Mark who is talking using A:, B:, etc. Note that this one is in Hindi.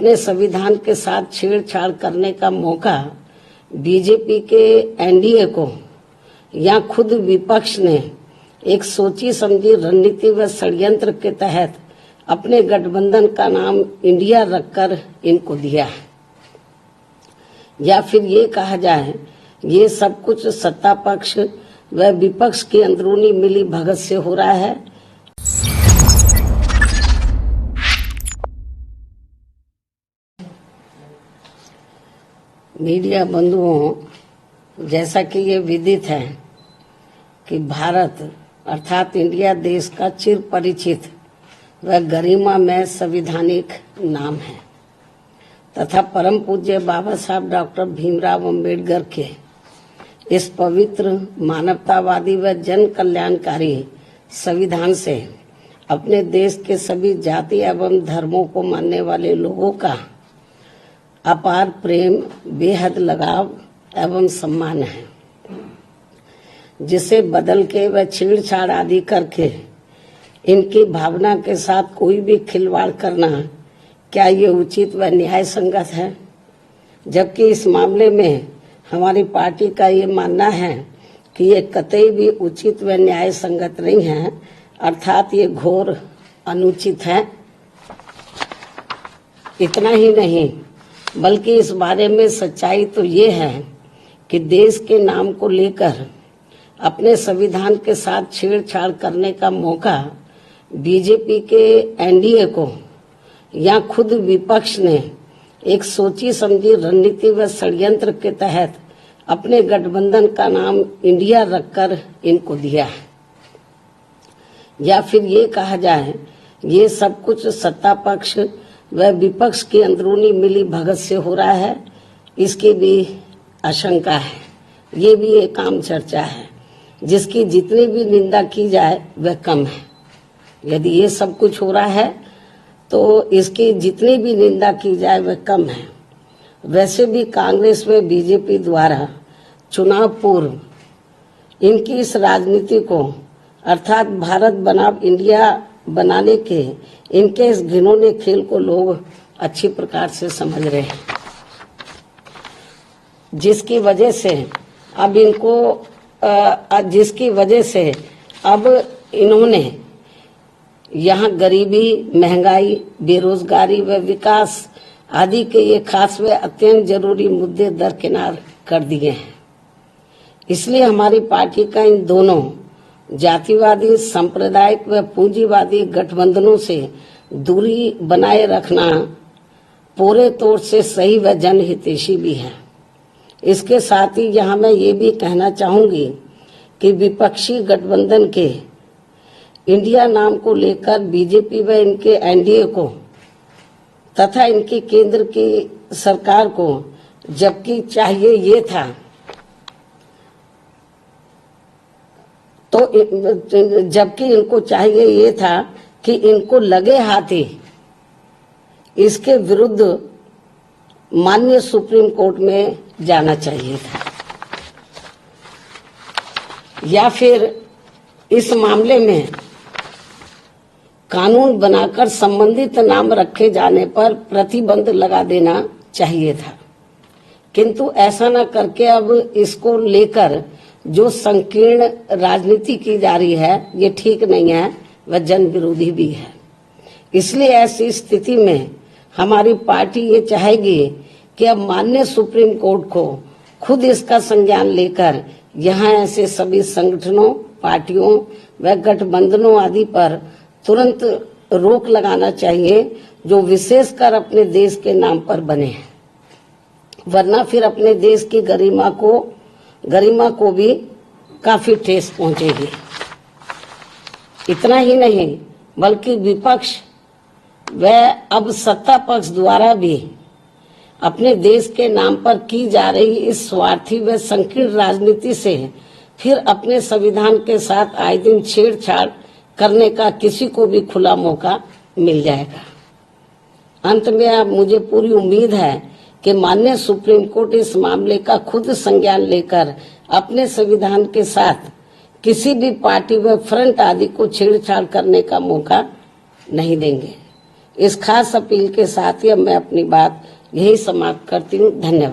A: अपने संविधान के साथ छेड़छाड़ करने का मौका बीजेपी के एनडीए को या खुद विपक्ष ने एक सोची समझी रणनीति व षड्यंत्र के तहत अपने गठबंधन का नाम इंडिया रखकर इनको दिया है। या फिर ये कहा जाए ये सब कुछ सत्ता पक्ष व विपक्ष की अंदरूनी मिली भगत से हो रहा है। मीडिया बंधुओं, जैसा कि ये विदित है कि भारत अर्थात इंडिया देश का चिर परिचित व गरिमामय संवैधानिक नाम है तथा परम पूज्य बाबा साहब डॉक्टर भीमराव अंबेडकर के इस पवित्र मानवतावादी व जन कल्याणकारी संविधान से अपने देश के सभी जाति एवं धर्मों को मानने वाले लोगों का अपार प्रेम, बेहद लगाव एवं सम्मान है, जिसे बदल के व छेड़छाड़ आदि करके इनकी भावना के साथ कोई भी खिलवाड़ करना क्या ये उचित व न्याय संगत है? जबकि इस मामले में हमारी पार्टी का ये मानना है कि ये कतई भी उचित व न्याय संगत नहीं है, अर्थात ये घोर अनुचित है। इतना ही नहीं बल्कि इस बारे में सच्चाई तो ये है कि देश के नाम को लेकर अपने संविधान के साथ छेड़छाड़ करने का मौका बीजेपी के एनडीए को या खुद विपक्ष ने एक सोची समझी रणनीति व षड्यंत्र के तहत अपने गठबंधन का नाम इंडिया रखकर इनको दिया है। या फिर ये कहा जाए ये सब कुछ सत्ता पक्ष व विपक्ष की अंदरूनी मिली भगत से हो रहा है, इसकी भी आशंका है। ये भी एक आम चर्चा है जिसकी जितनी भी निंदा की जाए वह कम है। यदि ये सब कुछ हो रहा है तो इसकी जितनी भी निंदा की जाए वह कम है। वैसे भी कांग्रेस व बीजेपी द्वारा चुनाव पूर्व इनकी इस राजनीति को अर्थात भारत बनाम इंडिया बनाने के इनके इस घिनौने खेल को लोग अच्छी प्रकार से समझ रहे हैं, जिसकी वजह से अब इन्होंने यहाँ गरीबी, महंगाई, बेरोजगारी व विकास आदि के ये खास व अत्यंत जरूरी मुद्दे दरकिनार कर दिए हैं। इसलिए हमारी पार्टी का इन दोनों जातिवादी, सांप्रदायिक व पूंजीवादी गठबंधनों से दूरी बनाए रखना पूरे तौर से सही व जनहितैषी भी है। इसके साथ ही यहाँ मैं ये भी कहना चाहूंगी कि विपक्षी गठबंधन के इंडिया नाम को लेकर बीजेपी व इनके एनडीए को तथा इनकी केंद्र की सरकार को जबकि चाहिए ये था जबकि इनको चाहिए ये था कि इनको लगे हाथी इसके विरुद्ध माननीय सुप्रीम कोर्ट में जाना चाहिए था, या फिर इस मामले में कानून बनाकर संबंधित नाम रखे जाने पर प्रतिबंध लगा देना चाहिए था। किंतु ऐसा न करके अब इसको लेकर जो संकीर्ण राजनीति की जा रही है ये ठीक नहीं है, वह जन विरोधी भी है। इसलिए ऐसी स्थिति में हमारी पार्टी ये चाहेगी कि अब माननीय सुप्रीम कोर्ट को खुद इसका संज्ञान लेकर यहाँ ऐसे सभी संगठनों, पार्टियों व गठबंधनों आदि पर तुरंत रोक लगाना चाहिए जो विशेषकर अपने देश के नाम पर बने हैं, वरना फिर अपने देश की गरिमा को भी काफी ठेस पहुंचेगी। इतना ही नहीं बल्कि विपक्ष व अब सत्ता पक्ष द्वारा भी अपने देश के नाम पर की जा रही इस स्वार्थी व संकीर्ण राजनीति से फिर अपने संविधान के साथ आए दिन छेड़छाड़ करने का किसी को भी खुला मौका मिल जाएगा। अंत में अब मुझे पूरी उम्मीद है कि माननीय सुप्रीम कोर्ट इस मामले का खुद संज्ञान लेकर अपने संविधान के साथ किसी भी पार्टी व फ्रंट आदि को छेड़छाड़ करने का मौका नहीं देंगे, इस खास अपील के साथ ही अब मैं अपनी बात यही समाप्त करती हूँ। धन्यवाद।